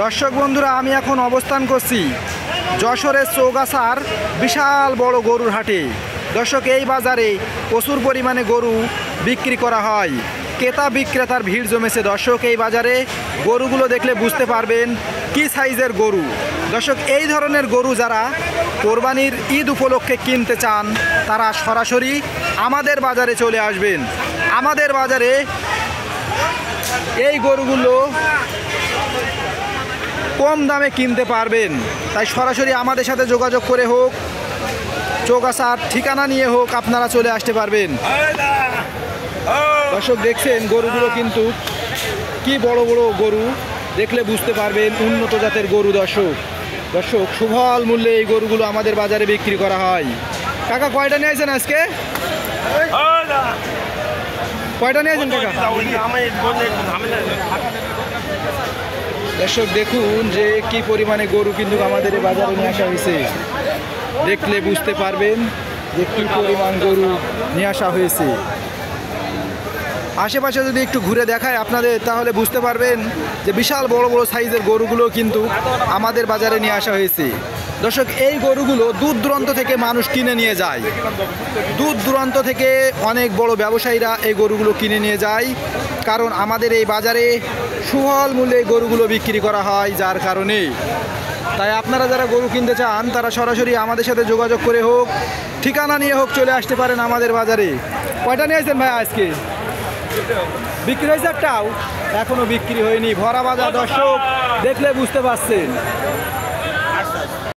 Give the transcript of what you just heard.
দর্শক বন্ধুরা, আমি এখন অবস্থান করছি যশোরের চৌগাছার বিশাল বড় গরুর হাটে। দর্শক, এই বাজারে প্রচুর পরিমাণে গরু বিক্রি করা হয়। ক্রেতা বিক্রেতার ভিড় জমেছে। দর্শক, এই বাজারে গরুগুলো দেখলে বুঝতে পারবেন কি সাইজের গরু। দর্শক, এই ধরনের গরু যারা কোরবানির ঈদ উপলক্ষে কিনতে চান তারা সরাসরি আমাদের বাজারে চলে আসবেন। আমাদের বাজারে এই গরুগুলো কম দামে কিনতে পারবেন। তাই সরাসরি আমাদের সাথে যোগাযোগ করে হোক, চৌগাছার ঠিকানা নিয়ে হোক, আপনারা চলে আসতে পারবেন। দর্শক, দেখছেন গরুগুলো কিন্তু কি বড় বড় গরু, দেখলে বুঝতে পারবেন উন্নত জাতের গরু। দর্শক সুফল মূল্যে এই গরুগুলো আমাদের বাজারে বিক্রি করা হয়। কাকা, কয়টা নিয়েছেন আজকে? কয়টা নিয়েছেন কাকা? দর্শক, দেখুন যে কি পরিমাণে গরু কিন্তু আমাদের এই বাজারে নিয়ে আসা হয়েছে। দেখলে বুঝতে পারবেন যে কি পরিমাণ গরু নিয়ে আসা হয়েছে। আশেপাশে যদি একটু ঘুরে দেখায় আপনাদের, তাহলে বুঝতে পারবেন যে বিশাল বড় বড় সাইজের গরুগুলো কিন্তু আমাদের বাজারে নিয়ে আসা হয়েছে। দর্শক, এই গরুগুলো দূর দূরান্ত থেকে মানুষ কিনে নিয়ে যায়। দূর দূরান্ত থেকে অনেক বড় ব্যবসায়ীরা এই গরুগুলো কিনে নিয়ে যায়, কারণ আমাদের এই বাজারে সুফল মূল্যে এই গরুগুলো বিক্রি করা হয়। যার কারণে তাই আপনারা যারা গরু কিনতে চান তারা সরাসরি আমাদের সাথে যোগাযোগ করে হোক, ঠিকানা নিয়ে হোক, চলে আসতে পারেন আমাদের বাজারে। কয়টা নিয়েছেন ভাই আজকে? বিক্রি হয়েছে একটাও? এখনো বিক্রি হয়নি, ভরা বাজার। দর্শক, দেখলে বুঝতে পারছেন।